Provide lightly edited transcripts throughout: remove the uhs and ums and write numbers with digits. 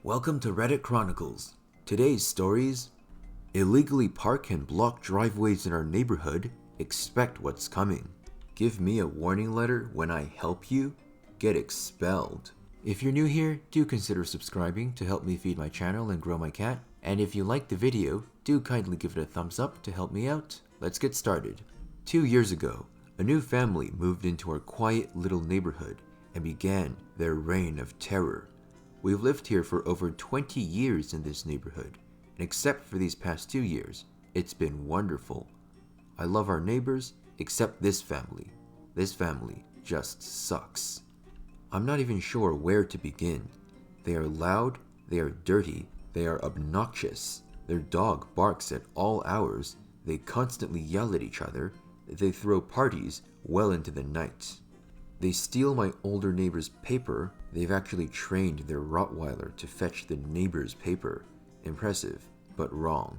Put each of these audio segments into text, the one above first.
Welcome to Reddit Chronicles. Today's stories: illegally park and block driveways in our neighborhood, expect what's coming. Give me a warning letter when I help you, get expelled. If you're new here, do consider subscribing to help me feed my channel and grow my cat. And if you liked the video, do kindly give it a thumbs up to help me out. Let's get started. 2 years ago, a new family moved into our quiet little neighborhood and began their reign of terror. We've lived here for over 20 years in this neighborhood, and except for these past 2 years, it's been wonderful. I love our neighbors, except this family. This family just sucks. I'm not even sure where to begin. They are loud, they are dirty, they are obnoxious. Their dog barks at all hours, they constantly yell at each other, they throw parties well into the night. They steal my older neighbor's paper. They've actually trained their Rottweiler to fetch the neighbor's paper. Impressive, but wrong.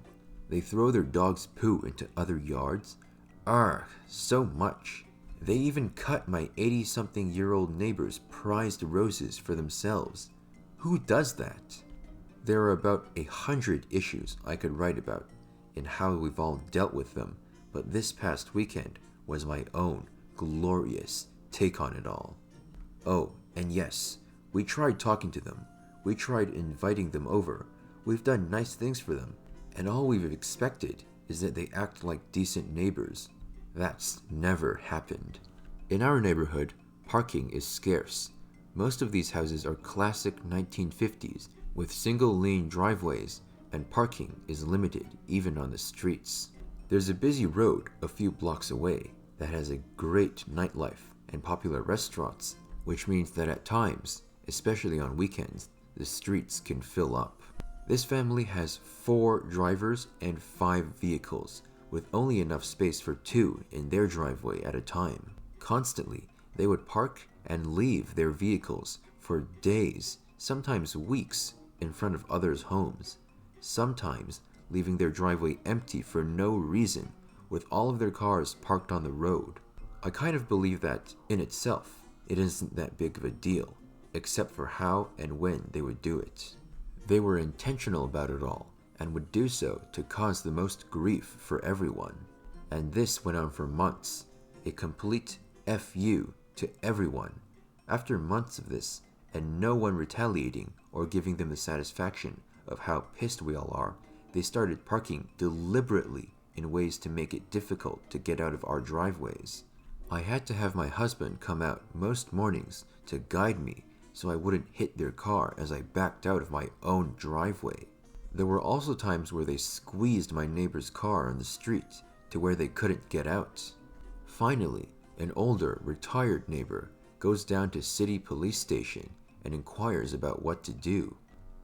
They throw their dog's poo into other yards. Argh, so much. They even cut my 80-something-year-old neighbor's prized roses for themselves. Who does that? There are about 100 issues I could write about and how we've all dealt with them, but this past weekend was my own glorious take on it all. Oh, and yes, we tried talking to them. We tried inviting them over. We've done nice things for them, and all we've expected is that they act like decent neighbors. That's never happened. In our neighborhood, parking is scarce. Most of these houses are classic 1950s with single-lane driveways, and parking is limited even on the streets. There's a busy road a few blocks away that has a great nightlife and popular restaurants, which means that at times, especially on weekends, the streets can fill up. This family has 4 drivers and 5 vehicles, with only enough space for 2 in their driveway at a time. Constantly, they would park and leave their vehicles for days, sometimes weeks, in front of others' homes, sometimes leaving their driveway empty for no reason, with all of their cars parked on the road. I kind of believe that, in itself, it isn't that big of a deal, except for how and when they would do it. They were intentional about it all, and would do so to cause the most grief for everyone. And this went on for months, a complete FU to everyone. After months of this, and no one retaliating or giving them the satisfaction of how pissed we all are, they started parking deliberately in ways to make it difficult to get out of our driveways. I had to have my husband come out most mornings to guide me so I wouldn't hit their car as I backed out of my own driveway. There were also times where they squeezed my neighbor's car on the street to where they couldn't get out. Finally, an older, retired neighbor goes down to city police station and inquires about what to do.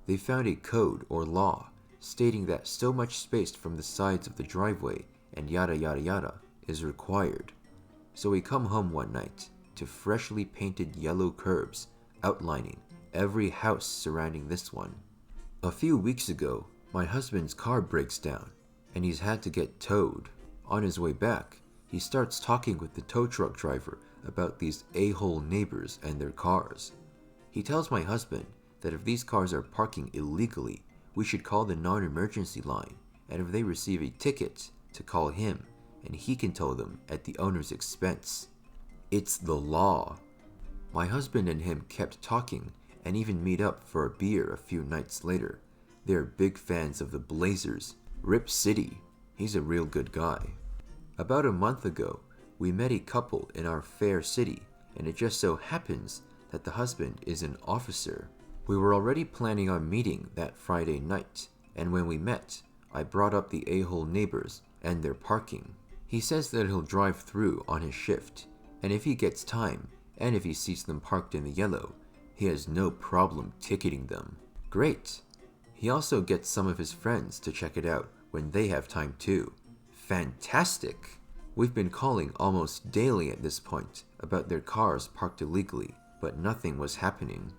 They found a code or law stating that so much space from the sides of the driveway and yada yada yada is required. So we come home one night to freshly painted yellow curbs outlining every house surrounding this one. A few weeks ago, my husband's car breaks down and he's had to get towed. On his way back, he starts talking with the tow truck driver about these a-hole neighbors and their cars. He tells my husband that if these cars are parking illegally, we should call the non-emergency line, and if they receive a ticket, to call him, and he can tow them at the owner's expense. It's the law. My husband and him kept talking and even meet up for a beer a few nights later. They're big fans of the Blazers. Rip City. He's a real good guy. About a month ago, we met a couple in our fair city, and it just so happens that the husband is an officer. We were already planning on meeting that Friday night, and when we met, I brought up the a-hole neighbors and their parking. He says that he'll drive through on his shift, and if he gets time, and if he sees them parked in the yellow, he has no problem ticketing them. Great! He also gets some of his friends to check it out when they have time too. Fantastic! We've been calling almost daily at this point about their cars parked illegally, but nothing was happening.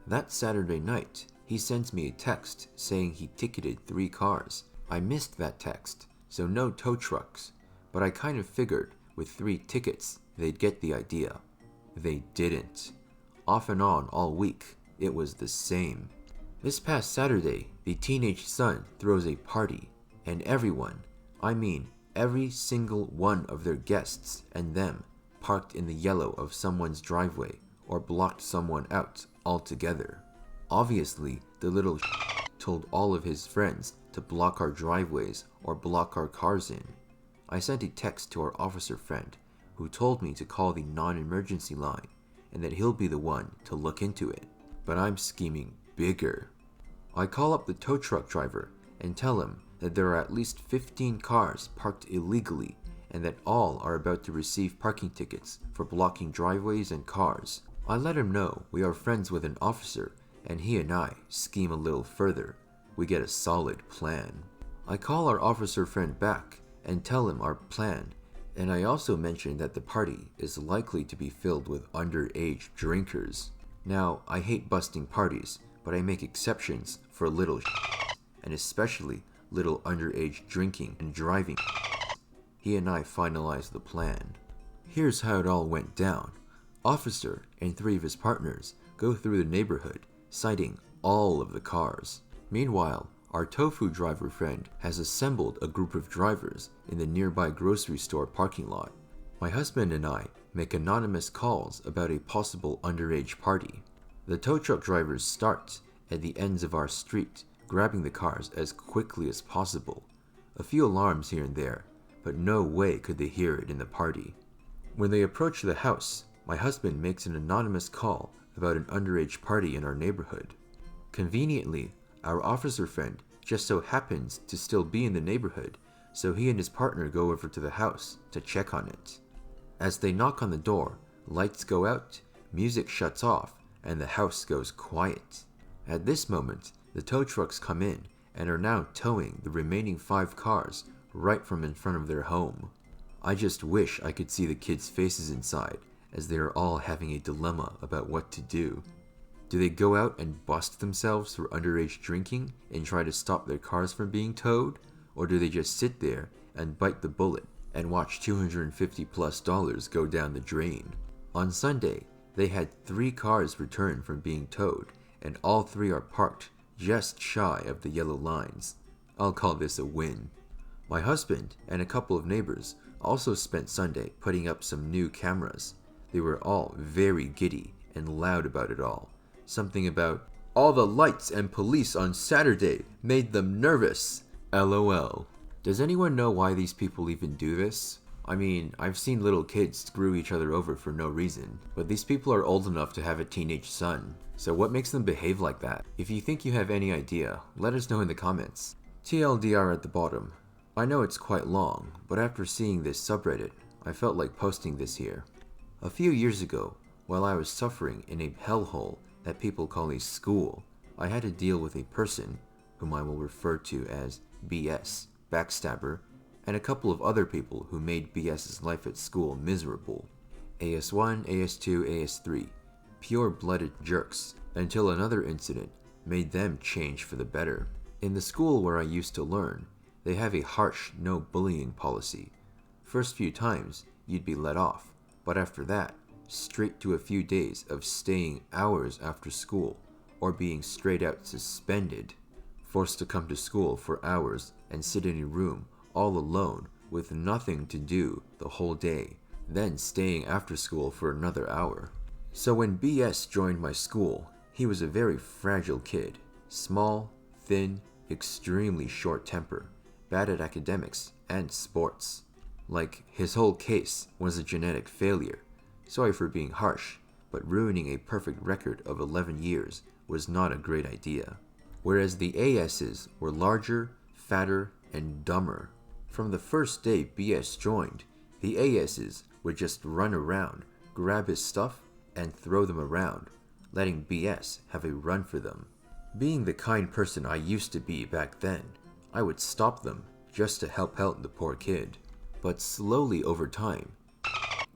That Saturday night, he sends me a text saying he ticketed 3 cars. I missed that text, so no tow trucks, but I kind of figured with 3 tickets they'd get the idea. They didn't. Off and on all week, it was the same. This past Saturday, the teenage son throws a party, and everyone, I mean every single one of their guests and them, parked in the yellow of someone's driveway or blocked someone out altogether. Obviously, the little told all of his friends to block our driveways or block our cars in. I sent a text to our officer friend, who told me to call the non-emergency line and that he'll be the one to look into it. But I'm scheming bigger. I call up the tow truck driver and tell him that there are at least 15 cars parked illegally and that all are about to receive parking tickets for blocking driveways and cars. I let him know we are friends with an officer and he and I scheme a little further. We get a solid plan. I call our officer friend back and tell him our plan, and I also mention that the party is likely to be filled with underage drinkers. Now, I hate busting parties, but I make exceptions for little and especially little underage drinking and driving. He and I finalized the plan. Here's how it all went down. Officer and 3 of his partners go through the neighborhood, citing all of the cars. Meanwhile, our tofu driver friend has assembled a group of drivers in the nearby grocery store parking lot. My husband and I make anonymous calls about a possible underage party. The tow truck drivers start at the ends of our street, grabbing the cars as quickly as possible. A few alarms here and there, but no way could they hear it in the party. When they approach the house, my husband makes an anonymous call about an underage party in our neighborhood. Conveniently, our officer friend just so happens to still be in the neighborhood, so he and his partner go over to the house to check on it. As they knock on the door, lights go out, music shuts off, and the house goes quiet. At this moment, the tow trucks come in and are now towing the remaining 5 cars right from in front of their home. I just wish I could see the kids' faces inside as they are all having a dilemma about what to do. Do they go out and bust themselves for underage drinking and try to stop their cars from being towed? Or do they just sit there and bite the bullet and watch $250+ go down the drain? On Sunday, they had 3 cars return from being towed, and all 3 are parked just shy of the yellow lines. I'll call this a win. My husband and a couple of neighbors also spent Sunday putting up some new cameras. They were all very giddy and loud about it all. Something about, all the lights and police on Saturday made them nervous. LOL. Does anyone know why these people even do this? I mean, I've seen little kids screw each other over for no reason, but these people are old enough to have a teenage son. So what makes them behave like that? If you think you have any idea, let us know in the comments. TLDR at the bottom. I know it's quite long, but after seeing this subreddit, I felt like posting this here. A few years ago, while I was suffering in a hellhole that people call a school, I had to deal with a person, whom I will refer to as BS, Backstabber, and a couple of other people who made BS's life at school miserable. AS1, AS2, AS3, pure-blooded jerks, until another incident made them change for the better. In the school where I used to learn, they have a harsh no-bullying policy. First few times, you'd be let off, but after that, straight to a few days of staying hours after school, or being straight out suspended, forced to come to school for hours and sit in a room all alone with nothing to do the whole day, then staying after school for another hour. So when BS joined my school, he was a very fragile kid, small, thin, extremely short temper, bad at academics and sports. Like, his whole case was a genetic failure. Sorry for being harsh, but ruining a perfect record of 11 years was not a great idea. Whereas the ASs were larger, fatter, and dumber. From the first day BS joined, the ASs would just run around, grab his stuff, and throw them around, letting BS have a run for them. Being the kind person I used to be back then, I would stop them just to help out the poor kid. But slowly over time,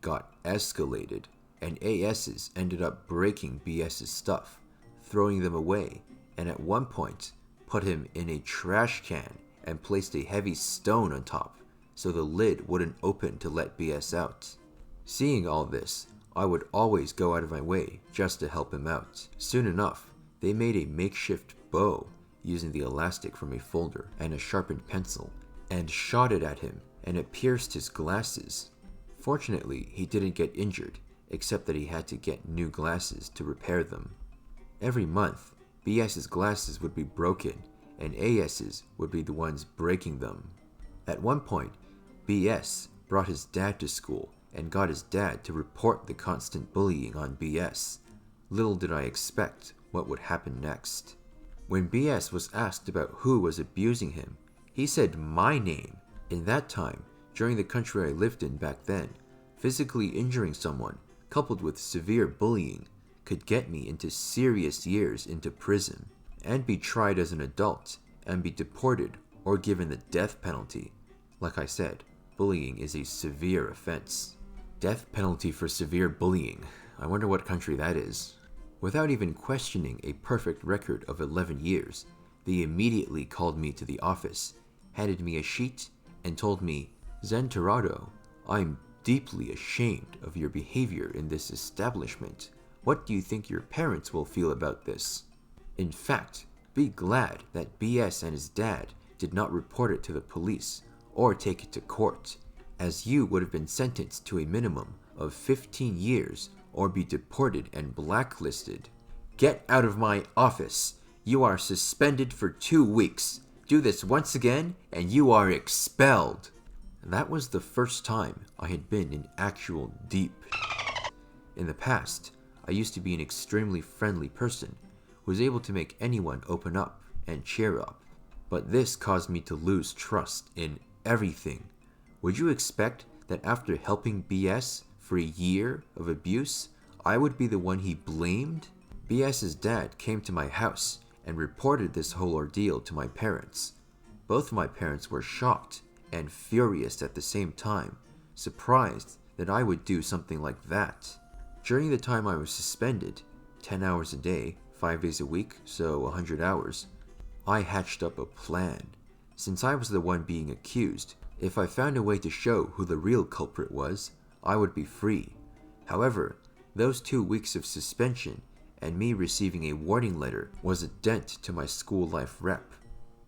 got escalated, and ASs ended up breaking BS's stuff, throwing them away, and at one point, put him in a trash can and placed a heavy stone on top, so the lid wouldn't open to let BS out. Seeing all this, I would always go out of my way just to help him out. Soon enough, they made a makeshift bow using the elastic from a folder and a sharpened pencil and shot it at him, and it pierced his glasses. Fortunately, he didn't get injured, except that he had to get new glasses to repair them. Every month, BS's glasses would be broken, and AS's would be the ones breaking them. At one point, BS brought his dad to school and got his dad to report the constant bullying on BS. Little did I expect what would happen next. When BS was asked about who was abusing him, he said my name. In that time, during the country I lived in back then, physically injuring someone, coupled with severe bullying, could get me into serious years into prison, and be tried as an adult, and be deported or given the death penalty. Like I said, bullying is a severe offense. Death penalty for severe bullying. I wonder what country that is. Without even questioning a perfect record of 11 years, they immediately called me to the office, handed me a sheet, and told me, "Zentorado, I'm deeply ashamed of your behavior in this establishment. What do you think your parents will feel about this? In fact, be glad that BS and his dad did not report it to the police or take it to court, as you would have been sentenced to a minimum of 15 years or be deported and blacklisted. Get out of my office. You are suspended for 2 weeks. Do this once again and you are expelled." That was the first time I had been in actual deep. In the past, I used to be an extremely friendly person who was able to make anyone open up and cheer up. But this caused me to lose trust in everything. Would you expect that after helping BS for a year of abuse, I would be the one he blamed? BS's dad came to my house and reported this whole ordeal to my parents. Both my parents were shocked and furious at the same time, surprised that I would do something like that. During the time I was suspended, 10 hours a day, 5 days a week, so 100 hours, I hatched up a plan. Since I was the one being accused, if I found a way to show who the real culprit was, I would be free. However, those 2 weeks of suspension and me receiving a warning letter was a dent to my school life rep.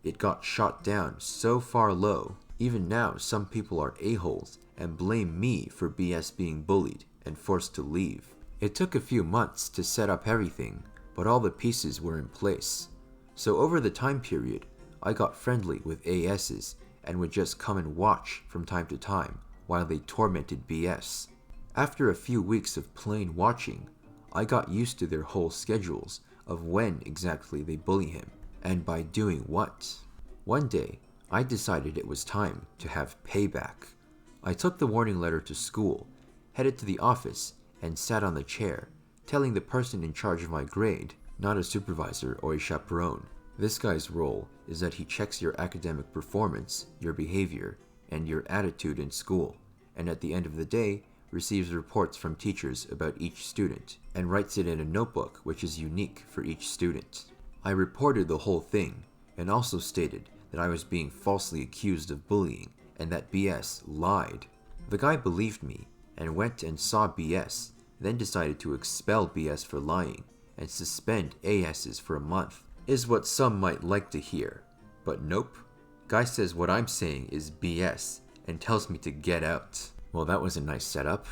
It got shot down so far low, even now some people are a-holes and blame me for BS being bullied and forced to leave. It took a few months to set up everything, but all the pieces were in place. So over the time period, I got friendly with AS's and would just come and watch from time to time while they tormented BS. After a few weeks of plain watching, I got used to their whole schedules of when exactly they bully him, and by doing what. One day, I decided it was time to have payback. I took the warning letter to school, headed to the office, and sat on the chair, telling the person in charge of my grade, not a supervisor or a chaperone. This guy's role is that he checks your academic performance, your behavior, and your attitude in school, and at the end of the day, receives reports from teachers about each student, and writes it in a notebook which is unique for each student. I reported the whole thing, and also stated that I was being falsely accused of bullying, and that BS lied. The guy believed me, and went and saw BS, then decided to expel BS for lying, and suspend AS's for a month, is what some might like to hear. But nope. Guy says what I'm saying is BS, and tells me to get out. Well, that was a nice setup.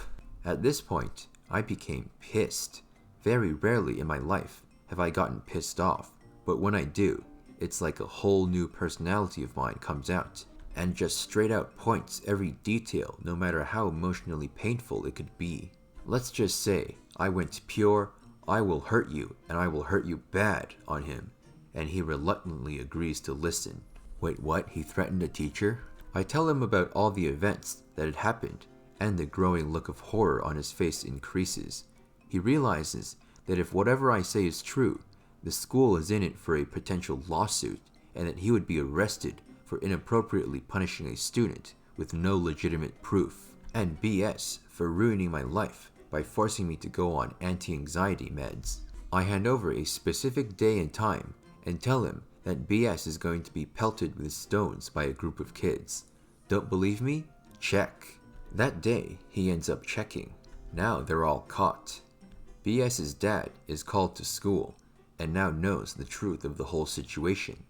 At this point, I became pissed. Very rarely in my life have I gotten pissed off, but when I do, it's like a whole new personality of mine comes out, and just straight out points every detail no matter how emotionally painful it could be. Let's just say I went pure, I will hurt you and I will hurt you bad on him, and he reluctantly agrees to listen. Wait, what? He threatened a teacher? I tell him about all the events that had happened, and the growing look of horror on his face increases. He realizes that if whatever I say is true, the school is in it for a potential lawsuit, and that he would be arrested for inappropriately punishing a student with no legitimate proof, and BS for ruining my life by forcing me to go on anti-anxiety meds. I hand over a specific day and time and tell him that BS is going to be pelted with stones by a group of kids. Don't believe me? Check. That day, he ends up checking. Now they're all caught. BS's dad is called to school, and now knows the truth of the whole situation.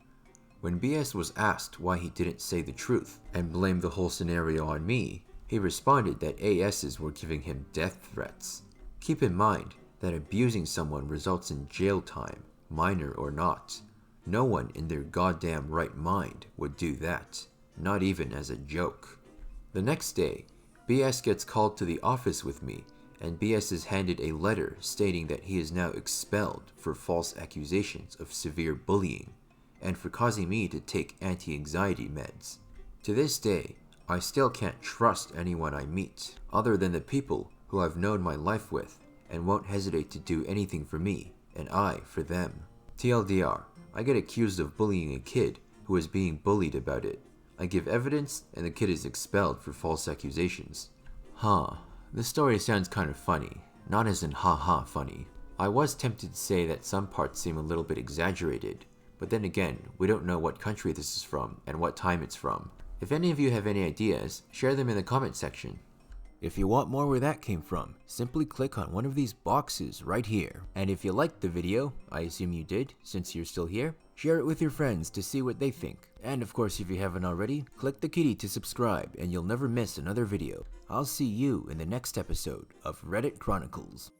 When BS was asked why he didn't say the truth and blamed the whole scenario on me, he responded that ASs were giving him death threats. Keep in mind that abusing someone results in jail time, minor or not. No one in their goddamn right mind would do that, not even as a joke. The next day, BS gets called to the office with me, and BS is handed a letter stating that he is now expelled for false accusations of severe bullying, and for causing me to take anti-anxiety meds. To this day, I still can't trust anyone I meet, other than the people who I've known my life with, and won't hesitate to do anything for me, and I for them. TLDR, I get accused of bullying a kid who is being bullied about it. I give evidence, and the kid is expelled for false accusations. This story sounds kind of funny, not as in haha funny. I was tempted to say that some parts seem a little bit exaggerated, but then again, we don't know what country this is from and what time it's from. If any of you have any ideas, share them in the comment section. If you want more where that came from, simply click on one of these boxes right here. And if you liked the video, I assume you did since you're still here, share it with your friends to see what they think. And of course, if you haven't already, click the kitty to subscribe and you'll never miss another video. I'll see you in the next episode of Reddit Chronicles.